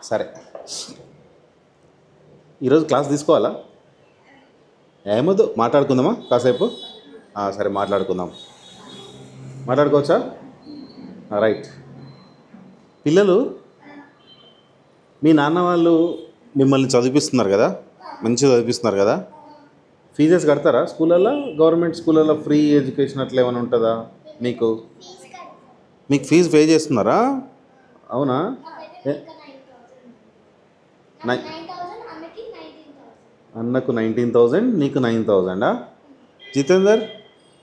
సరే, ఈరోజు క్లాస్ తీసుకోవాలా? ఏమొద్దు, మాట్లాడుకుందామా కాసేపు? సరే మాట్లాడుకుందాం. మాట్లాడుకోవచ్చా? రైట్. పిల్లలు, మీ నాన్న వాళ్ళు మిమ్మల్ని చదివిస్తున్నారు కదా, మంచిగా చదివిస్తున్నారు కదా. ఫీజెస్ కడతారా స్కూళ్ళల్లో? గవర్నమెంట్ స్కూళ్ళల్లో ఫ్రీ ఎడ్యుకేషన్ అట్లా ఏమైనా ఉంటుందా మీకు? మీకు ఫీజు పే చేస్తున్నారా? అవునా? అన్నకు 19,000, నీకు 9,000. జితేందర్,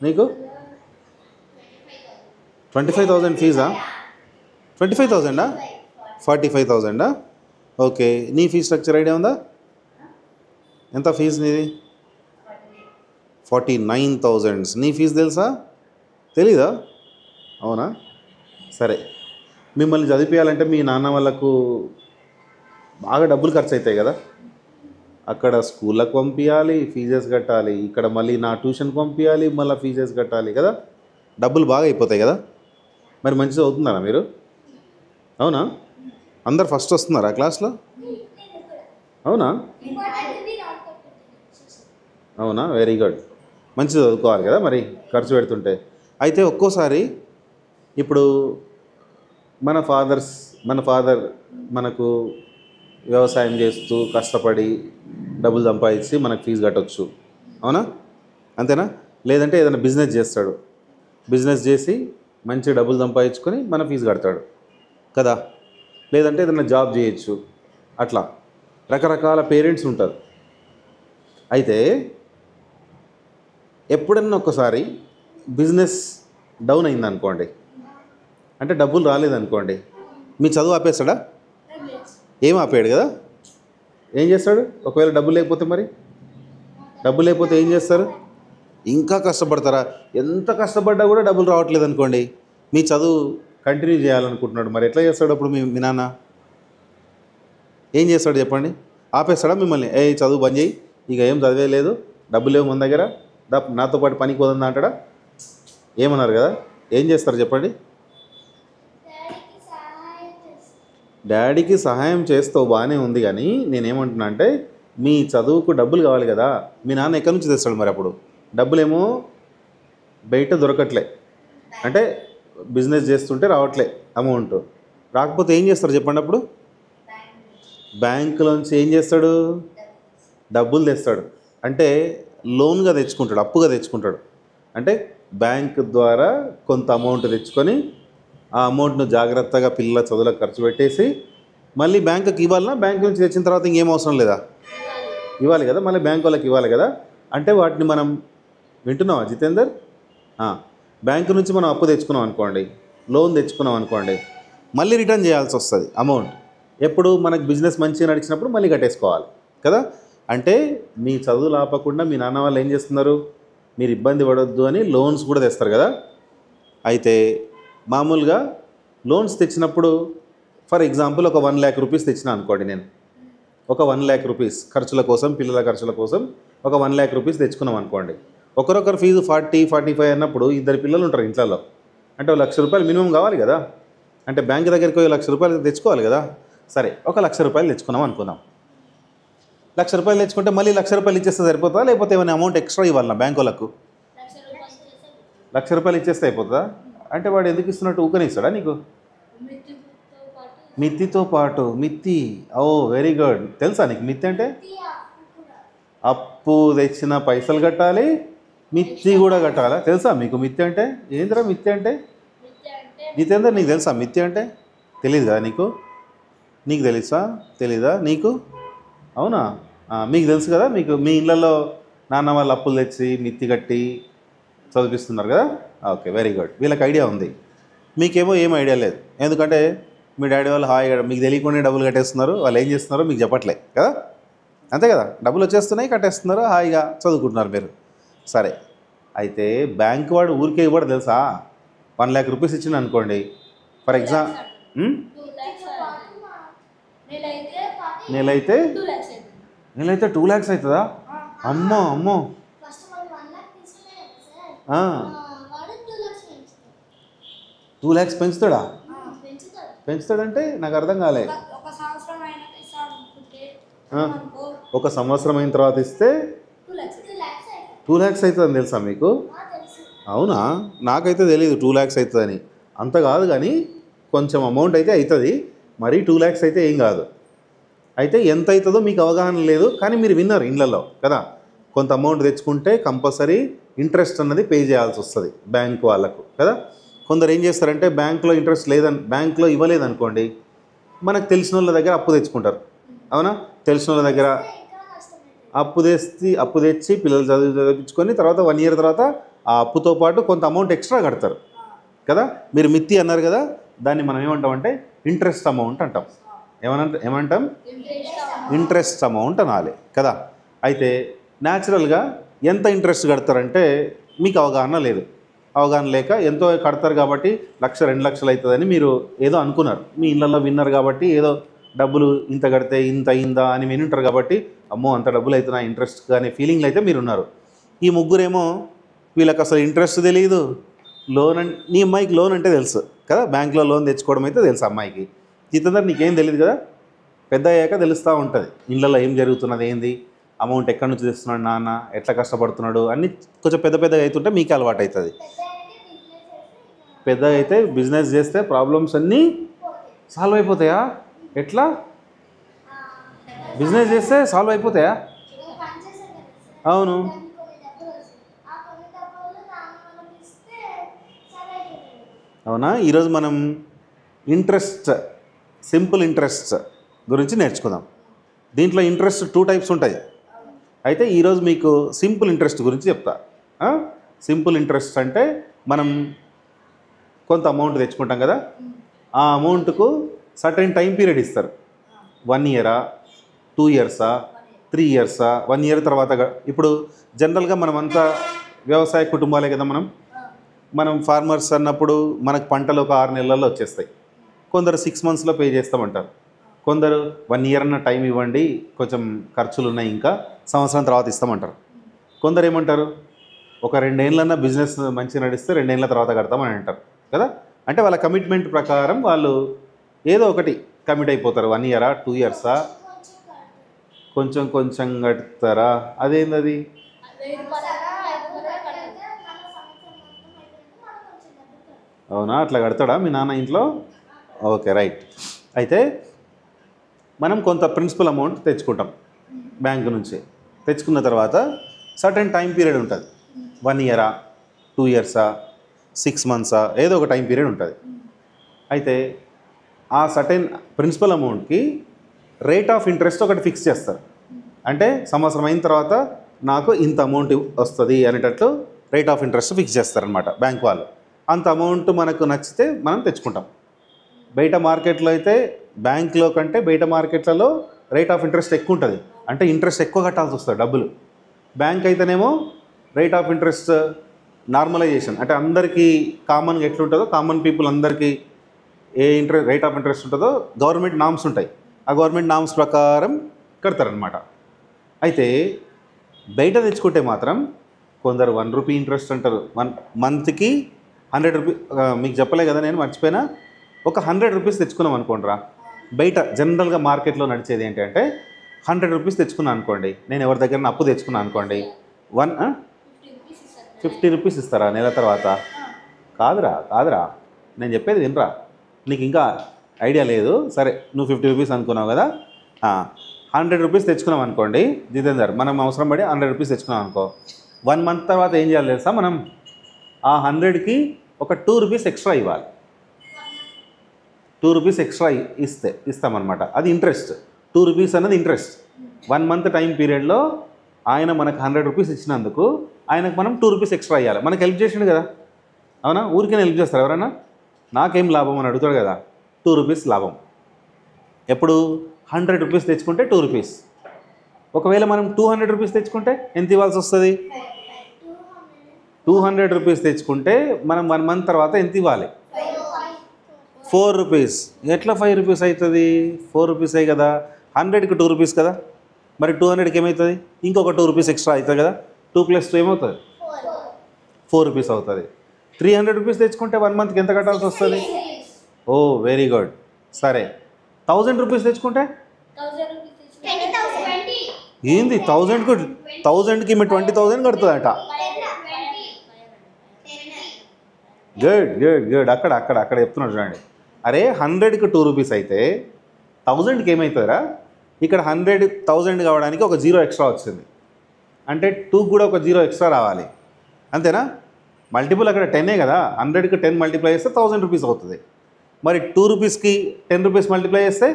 నీకు 25,000 ఫీజా? 25,000? 45,000? ఓకే. నీ ఫీజ్ స్ట్రక్చర్ ఐడియా ఉందా? ఎంత ఫీజు నీది? 49,000. నీ ఫీజు తెలుసా? తెలీదా? అవునా? సరే, మిమ్మల్ని చదివించాలంటే మీ నాన్న వాళ్ళకు బాగా డబ్బులు ఖర్చు అవుతాయి కదా. అక్కడ స్కూళ్ళకు పంపించాలి, ఫీజెస్ కట్టాలి, ఇక్కడ మళ్ళీ నా ట్యూషన్కి పంపించాలి, మళ్ళీ ఫీజెస్ కట్టాలి కదా. డబ్బులు బాగా అయిపోతాయి కదా. మరి మంచిగా చదువుతున్నారా మీరు? అవునా? అందరు ఫస్ట్ వస్తున్నారా క్లాస్లో? అవునా? అవునా? Very good. మంచిగా చదువుకోవాలి కదా మరి, ఖర్చు పెడుతుంటే. అయితే ఒక్కోసారి ఇప్పుడు మన ఫాదర్ మనకు వ్యవసాయం చేస్తూ కష్టపడి డబ్బులు సంపాదించి మనకు ఫీజు కట్టవచ్చు. అవునా? అంతేనా? లేదంటే ఏదైనా బిజినెస్ చేస్తాడు, బిజినెస్ చేసి మంచి డబ్బులు సంపాదించుకొని మన ఫీజు కడతాడు కదా. లేదంటే ఏదైనా జాబ్ చేయొచ్చు. అట్లా రకరకాల పేరెంట్స్ ఉంటారు. అయితే ఎప్పుడన్నా ఒకసారి బిజినెస్ డౌన్ అయిందనుకోండి, అంటే డబ్బులు రాలేదనుకోండి, మీ చదువు ఆపేస్తాడా? ఏం ఆపేయడు కదా. ఏం చేస్తాడు? ఒకవేళ డబ్బులు లేకపోతే, మరి డబ్బులు లేకపోతే ఏం చేస్తారు? ఇంకా కష్టపడతారా? ఎంత కష్టపడ్డా కూడా డబ్బులు రావట్లేదు అనుకోండి, మీ చదువు కంటిన్యూ చేయాలనుకుంటున్నాడు, మరి ఎట్లా చేస్తాడు అప్పుడు మీ నాన్న? ఏం చేస్తాడు చెప్పండి? ఆపేస్తాడా మిమ్మల్ని? చదువు బంద్ చేయి, ఇక ఏం చదివే లేదు, డబ్బులు లేవు మన దగ్గర, నాతో పాటు పనికి పోతుందా అంటాడా? ఏమన్నారు కదా. ఏం చేస్తారు చెప్పండి? డాడీకి సహాయం చేస్తావు, బాగానే ఉంది, కానీ నేనేమంటున్నా అంటే మీ చదువుకు డబ్బులు కావాలి కదా. మీ నాన్న ఎక్కడి నుంచి తెస్తాడు మరి? అప్పుడు డబ్బులేమో బయట దొరకట్లే, అంటే బిజినెస్ చేస్తుంటే రావట్లే అమౌంట్. రాకపోతే ఏం చేస్తారు చెప్పండి అప్పుడు? బ్యాంకులోంచి ఏం చేస్తాడు? డబ్బులు తెస్తాడు. అంటే లోన్గా తెచ్చుకుంటాడు, అప్పుగా తెచ్చుకుంటాడు. అంటే బ్యాంక్ ద్వారా కొంత అమౌంట్ తెచ్చుకొని ఆ అమౌంట్ను జాగ్రత్తగా పిల్లల చదువులకు ఖర్చు పెట్టేసి మళ్ళీ బ్యాంకుకి ఇవ్వాలన్నా, బ్యాంక్ నుంచి తెచ్చిన తర్వాత ఇంకేం అవసరం లేదా? ఇవ్వాలి కదా, మళ్ళీ బ్యాంక్ వాళ్ళకి ఇవ్వాలి కదా. అంటే వాటిని మనం వింటున్నావా జితేందర్? బ్యాంకు నుంచి మనం అప్పు తెచ్చుకున్నాం అనుకోండి, లోన్ తెచ్చుకున్నాం అనుకోండి, మళ్ళీ రిటర్న్ చేయాల్సి వస్తుంది అమౌంట్. ఎప్పుడు మనకు బిజినెస్ మంచిగా నడిచినప్పుడు మళ్ళీ కట్టేసుకోవాలి కదా. అంటే మీ చదువులు ఆపకుండా మీ నాన్న వాళ్ళు ఏం చేస్తున్నారు? మీరు ఇబ్బంది పడొద్దు అని లోన్స్ కూడా తెస్తారు కదా. అయితే మామూలుగా లోన్స్ తెచ్చినప్పుడు, ఫర్ ఎగ్జాంపుల్ ఒక 1,00,000 రూపీస్ తెచ్చినా అనుకోండి, నేను ఒక 1,00,000 రూపీస్ ఖర్చుల కోసం, పిల్లల ఖర్చుల కోసం ఒక 1,00,000 రూపీస్ తెచ్చుకున్నాం అనుకోండి. ఒకరొకరు ఫీజు 40, 45 అన్నప్పుడు ఇద్దరు పిల్లలు ఉంటారు ఇంట్లో, అంటే 1,00,000 రూపాయలు మినిమం కావాలి కదా. అంటే బ్యాంక్ దగ్గరికి 1,00,000 రూపాయలు తెచ్చుకోవాలి కదా. సరే, 1,00,000 రూపాయలు తెచ్చుకున్నాం అనుకుందాం. 1,00,000 రూపాయలు తెచ్చుకుంటే మళ్ళీ 1,00,000 రూపాయలు ఇచ్చేస్తే సరిపోతుందా, లేకపోతే ఏమైనా అమౌంట్ ఎక్స్ట్రా ఇవ్వాలన్నా బ్యాంక్ వాళ్ళకు? 1,00,000 రూపాయలు ఇచ్చేస్తే అయిపోతుందా? అంటే వాడు ఎందుకు ఇస్తున్నట్టు? ఊకనే ఇస్తాడా నీకు? మిత్తితో పాటు. మిత్తి, వెరీ గుడ్. తెలుసా నీకు మిత్తి అంటే? అప్పు తెచ్చిన పైసలు కట్టాలి, మిత్తి కూడా కట్టాలా? తెలుసా మీకు మిత్తి అంటే? ఏందిరా మిత్తి అంటే? జితేందర్, నీకు తెలుసా మిత్తి అంటే? తెలీదు కదా నీకు? నీకు తెలుసా? తెలీదా నీకు? అవునా? మీకు తెలుసు కదా. మీకు మీ ఇళ్ళల్లో నాన్న వాళ్ళు అప్పులు తెచ్చి మిత్తి కట్టి చదివిస్తున్నారు కదా. Okay, very good. వీళ్ళకి ఐడియా ఉంది, మీకేమో ఏం ఐడియా లేదు. ఎందుకంటే మీ డాడీ వాళ్ళు హాయిగా మీకు తెలియకుండా డబ్బులు కట్టేస్తున్నారు. వాళ్ళు ఏం చేస్తున్నారో మీకు చెప్పట్లే కదా. అంతే కదా, డబ్బులు వచ్చేస్తున్నాయి, కట్టేస్తున్నారు, హాయిగా చదువుకుంటున్నారు మీరు. సరే, అయితే బ్యాంక్ వాడు ఊరికే ఇవ్వడు తెలుసా. 1,00,000 రూపీస్ ఇచ్చింది అనుకోండి, ఫర్ ఎగ్జాంపుల్. నెలైతే 2 lakhs అవుతుందా? అమ్మో అమ్మో. 2 lakhs పెంచుతాడా? పెంచుతాడంటే నాకు అర్థం కాలే. ఒక సంవత్సరం అయిన తర్వాత ఇస్తే 2 lakhs అవుతుందని తెలుసా మీకు? అవునా? నాకైతే తెలియదు 2 lakhs అవుతుందని. అంత కాదు కానీ కొంచెం అమౌంట్ అయితే అవుతుంది, మరీ 2 lakhs అయితే ఏం కాదు. అయితే ఎంత అవుతుందో మీకు అవగాహన లేదు, కానీ మీరు విన్నారు ఇళ్ళల్లో కదా, కొంత అమౌంట్ తెచ్చుకుంటే కంపల్సరీ ఇంట్రెస్ట్ అన్నది పే చేయాల్సి వస్తుంది బ్యాంక్ వాళ్ళకు కదా. కొందరు ఏం చేస్తారంటే బ్యాంకులో ఇంట్రెస్ట్ లేదని, బ్యాంకులో ఇవ్వలేదనుకోండి, మనకు తెలిసిన వాళ్ళ దగ్గర అప్పు తెచ్చుకుంటారు. అవునా? తెలిసిన వాళ్ళ దగ్గర అప్పు తెచ్చి పిల్లలు చదివించుకొని తర్వాత 1 year తర్వాత ఆ అప్పుతో పాటు కొంత అమౌంట్ ఎక్స్ట్రా కడతారు కదా. మీరు మిత్తి అన్నారు కదా, దాన్ని మనం ఏమంటామంటే ఇంట్రెస్ట్ అమౌంట్ అంటాం. ఏమంటాం? ఇంట్రెస్ట్ అమౌంట్ అనాలి కదా. అయితే న్యాచురల్గా ఎంత ఇంట్రెస్ట్ కడతారంటే మీకు అవగాహన లేదు. అవగాహన లేక ఎంతో కడతారు కాబట్టి 1,00,000 2 లక్షలు అవుతుందని మీరు ఏదో అనుకున్నారు, మీ ఇళ్ళల్లో విన్నారు కాబట్టి ఏదో డబ్బులు ఇంత కడితే ఇంత అయిందా అని వినుంటారు కాబట్టి అమ్మో అంత డబ్బులు అవుతున్నా ఇంట్రెస్ట్ కానీ ఫీలింగ్లు అయితే మీరు ఉన్నారు. ఈ ముగ్గురేమో వీళ్ళకి అసలు ఇంట్రెస్ట్ తెలియదు, నీ అమ్మాయికి లోన్ అంటే తెలుసు కదా, బ్యాంక్లో లోన్ తెచ్చుకోవడం అయితే తెలుసు అమ్మాయికి. ఇతను నీకేం తెలియదు కదా, పెద్ద అయ్యాక తెలుస్తూ ఉంటుంది ఇళ్ళల్లో ఏం జరుగుతున్నది, ఏంది అమౌంట్ ఎక్కడి నుంచి తెస్తున్నాడు నాన్న, ఎట్లా కష్టపడుతున్నాడు అన్నీ కొంచెం పెద్దగా అవుతుంటే మీకు అలవాటు అవుతుంది. పెద్దగా అయితే బిజినెస్ చేస్తే ప్రాబ్లమ్స్ అన్నీ సాల్వ్ అయిపోతాయా? ఎట్లా? బిజినెస్ చేస్తే సాల్వ్ అయిపోతాయా? అవును. అవునా? ఈరోజు మనం ఇంట్రెస్ట్, సింపుల్ ఇంట్రెస్ట్ గురించి నేర్చుకుందాం. దీంట్లో ఇంట్రెస్ట్ 2 types ఉంటాయి. అయితే ఈరోజు మీకు సింపుల్ ఇంట్రెస్ట్ గురించి చెప్తా. సింపుల్ ఇంట్రెస్ట్ అంటే మనం కొంత అమౌంట్ తెచ్చుకుంటాం కదా, ఆ అమౌంట్కు సర్టెన్ టైం పీరియడ్ ఇస్తారు. 1 year, 2 years, 3 years, 1 year తర్వాత. ఇప్పుడు జనరల్గా మనమంతా వ్యవసాయ కుటుంబాలే కదా, మనం ఫార్మర్స్ అన్నప్పుడు మనకు పంటలు ఒక 6 నెలల్లో వచ్చేస్తాయి. కొందరు 6 monthsలో పే చేస్తామంటారు, కొందరు 1 year అన్న టైం ఇవ్వండి కొంచెం ఖర్చులు ఉన్నాయి ఇంకా సంవత్సరం తర్వాత ఇస్తామంటారు. కొందరు ఏమంటారు, ఒక 2 ఏళ్ళన్నా బిజినెస్ మంచిగా నడిస్తే 2 ఏళ్ళ తర్వాత కడతామని అంటారు కదా. అంటే వాళ్ళ కమిట్మెంట్ ప్రకారం వాళ్ళు ఏదో ఒకటి కమిట్ అయిపోతారు. 1 year, 2 years, కొంచెం కడతారా? అదేంది? అవునా? అట్లా కడతాడా మీ నాన్న ఇంట్లో? Okay, right. అయితే మనం కొంత ప్రిన్సిపల్ అమౌంట్ తెచ్చుకుంటాం బ్యాంకు నుంచి. తెచ్చుకున్న తర్వాత సర్టెన్ టైం పీరియడ్ ఉంటుంది. 1 year, 2 years, 6 months, ఏదో ఒక టైం పీరియడ్ ఉంటుంది. అయితే ఆ సర్టెన్ ప్రిన్సిపల్ అమౌంట్కి రేట్ ఆఫ్ ఇంట్రెస్ట్ ఒకటి ఫిక్స్ చేస్తారు. అంటే సంవత్సరం అయిన తర్వాత నాకు ఇంత అమౌంట్ వస్తుంది అనేటట్లు రేట్ ఆఫ్ ఇంట్రెస్ట్ ఫిక్స్ చేస్తారనమాట బ్యాంక్ వాళ్ళు. అంత అమౌంట్ మనకు నచ్చితే మనం తెచ్చుకుంటాం. బయట మార్కెట్లో అయితే బ్యాంక్లో కంటే బయట మార్కెట్లలో రేట్ ఆఫ్ ఇంట్రెస్ట్ ఎక్కువ ఉంటుంది, అంటే ఇంట్రెస్ట్ ఎక్కువ కట్టాల్సి వస్తుంది డబ్బులు. బ్యాంక్ అయితేనేమో రేట్ ఆఫ్ ఇంట్రెస్ట్ నార్మలైజేషన్, అంటే అందరికీ కామన్గా ఎట్లుంటుందో, కామన్ పీపుల్ అందరికీ ఏ రేట్ ఆఫ్ ఇంట్రెస్ట్ ఉంటుందో గవర్నమెంట్ నామ్స్ ఉంటాయి, ఆ గవర్నమెంట్ నామ్స్ ప్రకారం కడతారనమాట. అయితే బయట తెచ్చుకుంటే మాత్రం కొందరు 1 rupee ఇంట్రెస్ట్ అంటారు. 1 monthకి 100 rupees. మీకు చెప్పలే కదా, నేను మర్చిపోయినా. ఒక 100 rupees తెచ్చుకున్నాం అనుకోండిరా, బయట జనరల్గా మార్కెట్లో నడిచేది ఏంటంటే 100 rupees తెచ్చుకున్నాను అనుకోండి, నేను ఎవరి దగ్గర అప్పు తెచ్చుకున్నాను అనుకోండి, 50 rupees ఇస్తారా నెల తర్వాత? కాదురా, నేను చెప్పేది వినరా, నీకు ఇంకా ఐడియా లేదు. సరే, నువ్వు 50 rupees అనుకున్నావు కదా, 100 rupees తెచ్చుకున్నాం అనుకోండి జితేందర్, మనం అవసరం పడి 100 rupees తెచ్చుకున్నాం అనుకో, 1 month తర్వాత ఏం చేయాలి తెలుసా, మనం ఆ 100కి ఒక 2 rupees ఎక్స్ట్రా ఇవ్వాలి. 2 rupees ఎక్స్ట్రా ఇస్తామన్నమాట. అది ఇంట్రెస్ట్. 2 rupees అన్నది ఇంట్రెస్ట్. 1 month టైం పీరియడ్లో ఆయన మనకు 100 rupees ఇచ్చినందుకు ఆయనకు మనం 2 rupees ఎక్స్ట్రా ఇవ్వాలి. మనకు హెల్ప్ చేసిండు కదా, అవునా? ఊరికే హెల్ప్ చేస్తారు ఎవరైనా? నాకేం లాభం అని అడుగుతాడు కదా, 2 rupees లాభం. ఎప్పుడు 100 rupees తెచ్చుకుంటే 2 rupees. ఒకవేళ మనం 200 rupees తెచ్చుకుంటే ఎంత ఇవ్వాల్సి వస్తుంది? 200 rupees తెచ్చుకుంటే మనం 1 month తర్వాత ఎంత ఇవ్వాలి? 4 rupees. ఎట్లా 5 rupees అవుతుంది? 4 rupees అయ్యి కదా, 100కి 2 rupees కదా, మరి 200కి ఏమవుతుంది? ఇంకొక 2 rupees ఎక్స్ట్రా అవుతుంది కదా, 2 + 2 ఏమవుతుంది? 4 rupees అవుతుంది. 300 rupees తెచ్చుకుంటే 1 monthకి ఎంత కట్టాల్సి వస్తుంది? ఓ, వెరీ గుడ్. సరే, 1000 rupees తెచ్చుకుంటే ఏంది 1000కి ఈమె 20,000 కడుతుందట. Good good good. అక్కడ చెప్తున్నాడు చూడండి. అరే 100కి 2 రూపీస్ అయితే 1000కి ఏమవుతుందిరా? ఇక్కడ 100,000 కావడానికి ఒక 0 ఎక్స్ట్రా వచ్చింది. అంటే 2 కూడా ఒక 0 ఎక్స్ట్రా రావాలి, అంతేనా? మల్టిపుల్ అక్కడ 10ఏ కదా. 100కి 10 మల్టిప్లై చేస్తే 1000 రూపీస్ అవుతుంది. మరి 2 రూపీస్కి 10 రూపీస్ మల్టిప్లై చేస్తే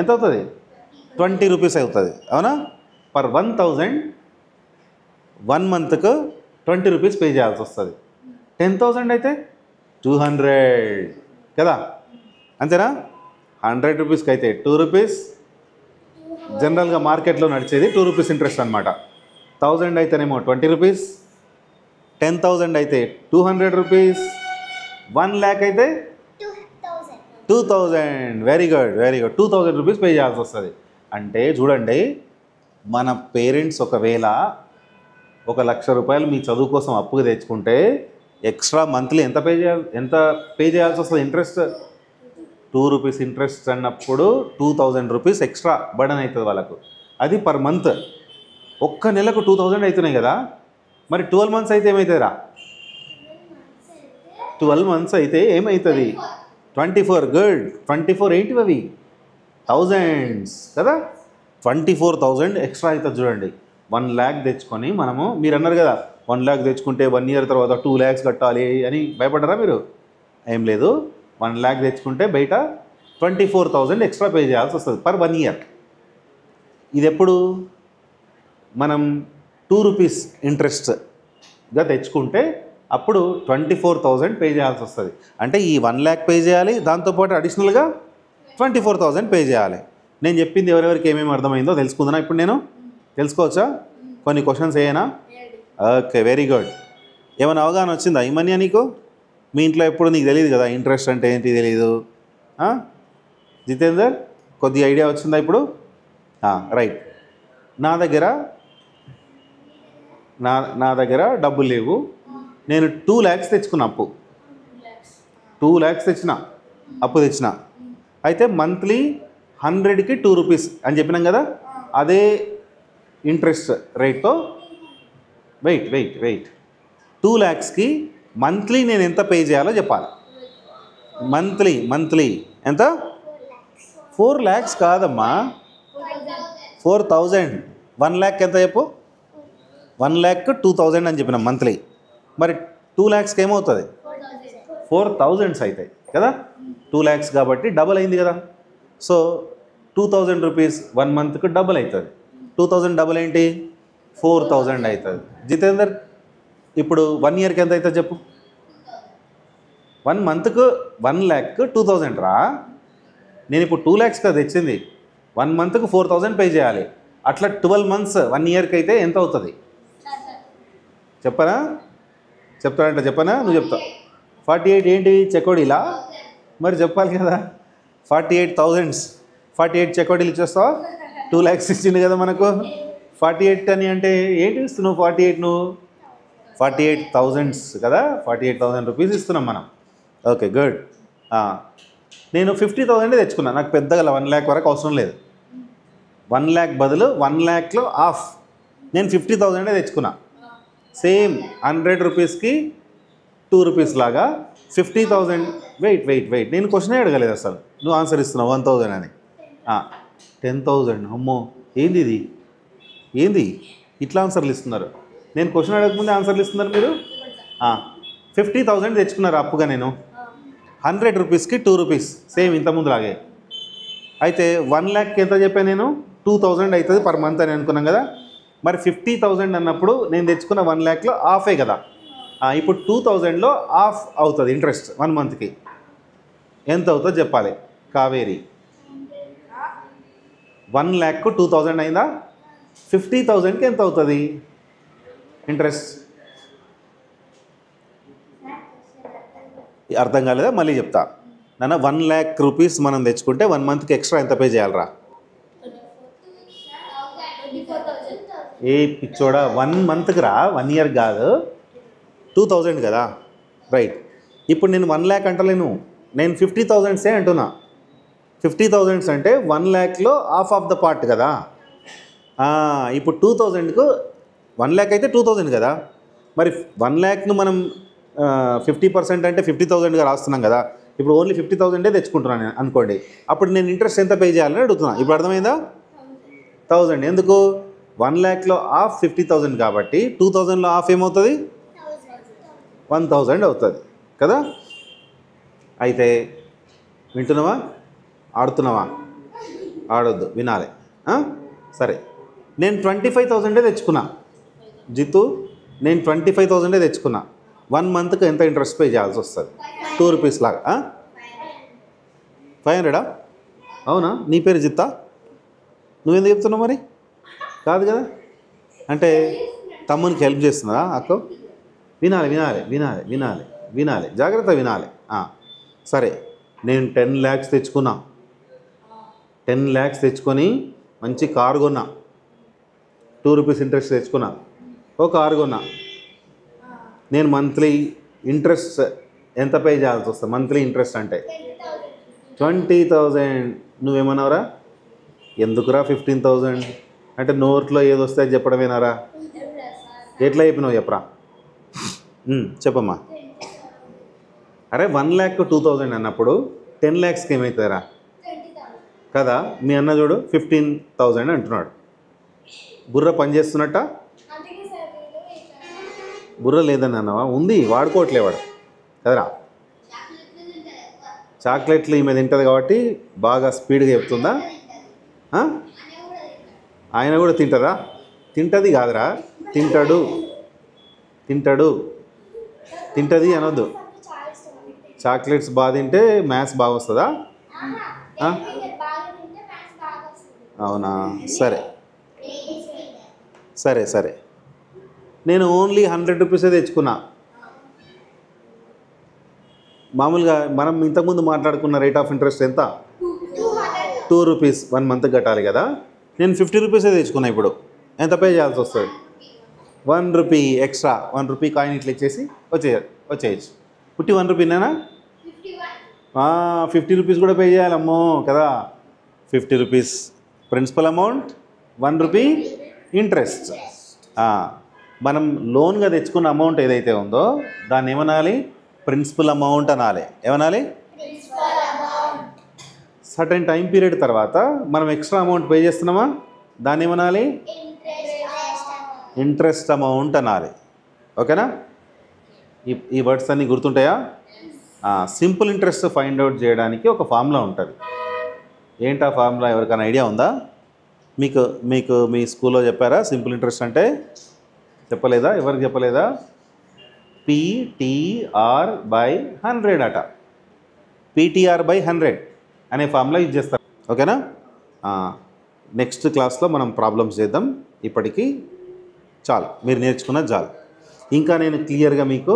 ఎంత అవుతుంది? 20 రూపీస్ అవుతుంది, అవునా? పర్ 1000 1 మంత్కు 20 రూపీస్ పే చేయాల్సి వస్తుంది. 10,000 అయితే 200 కదా, అంతేనా? 100 రూపీస్కి అయితే 2 రూపీస్. జనరల్గా మార్కెట్లో నడిచేది 2 రూపీస్ ఇంట్రెస్ట్ అనమాట. 1000 అయితేనేమో 20 రూపీస్, 10,000 అయితే 200 రూపీస్, 1 lakh అయితే 2000. Very good very good. 2000 rupees pay చేయాల్సి వస్తుంది. అంటే చూడండి, మన పేరెంట్స్ ఒకవేళ 1,00,000 రూపాయలు మీ చదువు కోసం అప్పుగా తెచ్చుకుంటే ఎక్స్ట్రా మంత్లీ ఎంత పే చేయాల్సి వస్తుంది? ఇంట్రెస్ట్ 2 రూపీస్ ఇంట్రెస్ట్ అన్నప్పుడు 2000 రూపీస్ ఎక్స్ట్రా బర్డన్ అవుతుంది వాళ్ళకు. అది పర్ మంత్. ఒక్క నెలకు 2000 అవుతున్నాయి కదా. మరి 12 మంత్స్ అయితే ఏమవుతుందిరా? 12 మంత్స్ అయితే ఏమవుతుంది? 24. గుడ్. 24 ఏంటివి అవి? థౌజండ్స్ కదా. 24,000 ఎక్స్ట్రా అవుతుంది చూడండి. 1 lakh తెచ్చుకొని మనము, మీరు అన్నారు కదా 1 lakh తెచ్చుకుంటే 1 year తర్వాత 2 lakhs కట్టాలి అని భయపడ్డారా మీరు? ఏం లేదు. 1 lakh తెచ్చుకుంటే బయట 24,000 ఎక్స్ట్రా పే చేయాల్సి వస్తుంది పర్ 1 year. ఇది ఎప్పుడు? మనం 2 రూపీస్ ఇంట్రెస్ట్గా తెచ్చుకుంటే అప్పుడు 24,000 పే చేయాల్సి వస్తుంది. అంటే ఈ 1 lakh పే చేయాలి, దాంతోపాటు అడిషనల్గా 24,000 పే చేయాలి. నేను చెప్పింది ఎవరెవరికి ఏమేమి అర్థమైందో తెలుసుకుందానా ఇప్పుడు? నేను తెలుసుకోవచ్చా? కొన్ని క్వశ్చన్స్ ఏనా? Okay, very good. ఏమైనా అవగాహన వచ్చిందా ఈ మనీ నీకు? మీ ఇంట్లో ఎప్పుడు నీకు తెలియదు కదా ఇంట్రెస్ట్ అంటే ఏంటి తెలియదు. జితేందర్, కొద్ది ఐడియా వచ్చిందా ఇప్పుడు? రైట్. నా దగ్గర డబ్బులు లేవు. నేను 2 lakhs తెచ్చుకున్నా అప్పు. 2 lakhs అప్పు తెచ్చిన. అయితే మంత్లీ 100కి 2 రూపీస్ అని చెప్పినాం కదా. అదే ఇంట్రెస్ట్ రేట్తో వెయిట్ 2 lakhsకి మంత్లీ నేను ఎంత పే చేయాలో చెప్పాలి. మంత్లీ ఎంత? 4 lakhs కాదమ్మా, 4,000. 1 lakh ఎంత చెప్పు? 1 lakh 2,000 అని చెప్పినాం మంత్లీ. మరి 2 lakhsకి ఏమవుతుంది? 4,000 అవుతాయి కదా. 2 lakhs కాబట్టి డబల్ అయింది కదా. సో 2,000 రూపీస్ 1 మంత్కు డబల్ అవుతుంది. 2,000 డబల్ ఏంటి? 4,000 అవుతుంది. జితేందర్, ఇప్పుడు 1 yearకి ఎంత అవుతుంది చెప్పు? 1 మంత్కు 1 lakh 2,000 రా. నేను ఇప్పుడు 2 lakhs కదా తెచ్చింది. 1 మంత్కు 4,000 పే చేయాలి. అట్లా 12 months 1 yearకి అయితే ఎంత అవుతుంది చెప్తాడంట చెప్పనా? నువ్వు చెప్తావు. 48 ఏంటి చెకోడీలా? మరి చెప్పాలి కదా. 48 చెకోడీలు ఇచ్చేస్తావా? 2 lakhs ఇచ్చింది కదా మనకు. 48 అని అంటే ఏంటి ఇస్తున్నావు? 48 నువ్వు 48,000 కదా. 48,000 రూపీస్ ఇస్తున్నాం మనం. Okay, good. నేను 50,000 తెచ్చుకున్నాను. నాకు పెద్దగా 1 lakh వరకు అవసరం లేదు. 1 lakh బదులు 1 lakhలో హాఫ్ నేను 50,000 తెచ్చుకున్నా. సేమ్ 100 రూపీస్కి 2 రూపీస్ లాగా 50,000. వెయిట్ నేను క్వశ్చనే అడగలేదు అసలు. నువ్వు ఆన్సర్ ఇస్తున్నావు 1,000 అని. 10,000. అమ్మో, ఏంది ఇట్లా ఆన్సర్లు ఇస్తున్నారు? నేను క్వశ్చన్ అడగకముందే ఆన్సర్లు ఇస్తున్నారు మీరు. 50,000 తెచ్చుకున్నారు అప్పుగా నేను. 100 రూపీస్కి 2 రూపీస్ సేమ్ ఇంతకుముందు లాగే. అయితే 1 lakh ఎంత చెప్పాను నేను? 2,000 అవుతుంది పర్ మంత్ అని అనుకున్నాం కదా. మరి 50,000 అన్నప్పుడు నేను తెచ్చుకున్న 1 lakhలో హాఫే కదా. ఇప్పుడు 2,000లో హాఫ్ అవుతుంది ఇంట్రెస్ట్ 1 మంత్కి. ఎంత అవుతుందో చెప్పాలి కావేరి. 1 lakh 2,000 అయిందా? 50,000కి ఎంత అవుతుంది ఇంట్రెస్ట్? అర్థం కాలేదా? మళ్ళీ చెప్తా నాన్న. 1 lakh రూపీస్ మనం తెచ్చుకుంటే 1 మంత్కి ఎక్స్ట్రా ఎంత పే చేయాలరా? ఏ పిచ్చోడా, 1 మంత్కి రా, 1 year కాదు. 2,000 కదా. రైట్. ఇప్పుడు నేను 1 lakh అంటలేను, నేను 50,000 అంటున్నా. 50,000 అంటే 1 lakhలో హాఫ్ ఆఫ్ ద పార్ట్ కదా. ఇప్పుడు 2000కు 1 lakh అయితే 2000 కదా, మరి 1 lakhను మనం 50% అంటే 50,000గా రాస్తున్నాం కదా, ఇప్పుడు ఓన్లీ 50,000 తెచ్చుకుంటున్నాను అనుకోండి, అప్పుడు నేను ఇంట్రెస్ట్ ఎంత పే చేయాలని అడుగుతున్నాను. ఇప్పుడు అర్థమైందా? 1000. ఎందుకు? 1 lakhలో హాఫ్ 50,000 కాబట్టి 2000లో హాఫ్ ఏమవుతుంది? 1000 అవుతుంది కదా. అయితే వింటున్నావా, ఆడుతున్నావా? ఆడొద్దు, వినాలి. సరే, నేను 25,000 తెచ్చుకున్నా జితు, నేను 25,000 తెచ్చుకున్నా. 1 monthకి ఎంత ఇంట్రెస్ట్ పే చేయాల్సి వస్తుంది? 2 rupees లాగా. 500? అవునా? నీ పేరు జిత్తా? నువ్వెందుకు చెప్తున్నావు మరి? కాదు కదా. అంటే తమ్మునికి హెల్ప్ చేస్తున్నారా అక్క? వినాలి వినాలి వినాలి వినాలి వినాలి, జాగ్రత్త వినాలి. సరే, నేను 10 lakhs తెచ్చుకున్నా. 10 lakhs తెచ్చుకొని మంచి కారు కొన్నా. 2 rupees ఇంట్రెస్ట్ తెచ్చుకున్నా, ఓ కారు కొన్నా. నేను మంత్లీ ఇంట్రెస్ట్ ఎంత పే చేయాల్సి వస్తుంది? మంత్లీ ఇంట్రెస్ట్ అంటే 20,000. నువ్వేమన్నావురా? ఎందుకురా 15,000 అంటే నోట్లో ఏది వస్తే అది చెప్పడమేనారా? ఎట్లా చెప్పినావు చెప్పరా? చెప్పమ్మా. అరే 1 lakh 2,000 అన్నప్పుడు 10 lakhsకి ఏమవుతుందిరా కదా. మీ అన్న చూడు 15,000 అంటున్నాడు. బుర్ర పని చేస్తున్నట్ట? బుర్ర లేదని అన్నావా? ఉంది, వాడుకోవట్లేవాడు కదరా. చాక్లెట్లు ఈమె తింటుంది కాబట్టి బాగా స్పీడ్గా చెప్తుందా? ఆయన కూడా తింటారా? తింటుంది కాదురా, తింటాడు. తింటాడు, తింటుంది అనొద్దు. చాక్లెట్స్ బాగా తింటే మ్యాథ్స్ బాగా వస్తుందా? అవునా? సరే సరే సరే, నేను ఓన్లీ 100 rupees తెచ్చుకున్నా. మామూలుగా మనం ఇంతకుముందు మాట్లాడుకున్న రేట్ ఆఫ్ ఇంట్రెస్ట్ ఎంత? 2 rupees 1 month కట్టాలి కదా. నేను 50 rupees తెచ్చుకున్నా. ఇప్పుడు ఎంత పే చేయాల్సి వస్తుంది? 1 rupee ఎక్స్ట్రా. 1 rupee కాయిన్ ఇట్లా ఇచ్చేసి వచ్చేయచ్చు. 1 rupee 50 rupees కూడా పే చేయాలమ్మో కదా. 50 rupees principal amount, 1 rupee interest. మనం లోన్గా తెచ్చుకున్న అమౌంట్ ఏదైతే ఉందో దాన్ని ఏమనాలి? ప్రిన్సిపల్ అమౌంట్ అనాలి. ఏమనాలి? సర్టెన్ టైం పీరియడ్ తర్వాత మనం ఎక్స్ట్రా అమౌంట్ పే చేస్తున్నామా, దాన్ని ఏమనాలి? ఇంట్రెస్ట్ అమౌంట్ అనాలి. ఓకేనా? ఈ వర్డ్స్ అన్నీ గుర్తుంటాయా? సింపుల్ ఇంట్రెస్ట్ ఫైండ్ అవుట్ చేయడానికి ఒక ఫార్ములా ఉంటుంది. ఏంటి ఆ ఫార్ములా? ఎవరికైనా ఐడియా ఉందా? మీకు మీ స్కూల్లో చెప్పారా సింపుల్ ఇంట్రెస్ట్ అంటే? చెప్పలేదా? ఎవరికి చెప్పలేదా? PTR/100 అట. PTR/100 అనే ఫార్ములా యూజ్ చేస్తారు. ఓకేనా? నెక్స్ట్ క్లాస్లో మనం ప్రాబ్లమ్స్ చేద్దాం. ఇప్పటికీ చాలు, మీరు నేర్చుకున్నది చాలు. ఇంకా నేను క్లియర్గా మీకు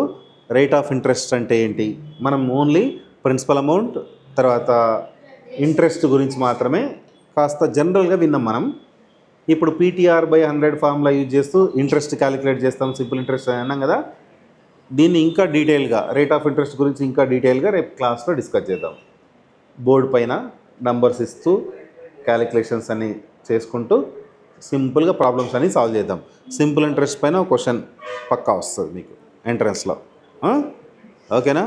రేట్ ఆఫ్ ఇంట్రెస్ట్ అంటే ఏంటి, మనం ఓన్లీ ప్రిన్సిపల్ అమౌంట్ తర్వాత ఇంట్రెస్ట్ గురించి మాత్రమే కాస్త జనరల్గా విన్నాం మనం. ఇప్పుడు PTR/100 ఫార్ములా యూజ్ చేస్తూ ఇంట్రెస్ట్ క్యాలిక్యులేట్ చేస్తాం, సింపుల్ ఇంట్రెస్ట్ అని అన్నాం కదా. దీన్ని ఇంకా డీటెయిల్గా రేట్ ఆఫ్ ఇంట్రెస్ట్ గురించి ఇంకా డీటెయిల్గా రేపు క్లాస్లో డిస్కస్ చేద్దాం. బోర్డు పైన నంబర్స్ ఇస్తూ క్యాలిక్యులేషన్స్ అన్నీ చేసుకుంటూ సింపుల్గా ప్రాబ్లమ్స్ అన్నీ సాల్వ్ చేద్దాం. సింపుల్ ఇంట్రెస్ట్ పైన ఒక క్వశ్చన్ పక్కా వస్తుంది మీకు ఎంట్రన్స్లో. ఓకేనా?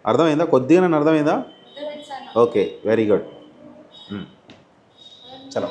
అర్థమైందా? కొద్దిగా నన్ను అర్థమైందా? Okay, very good. చలో.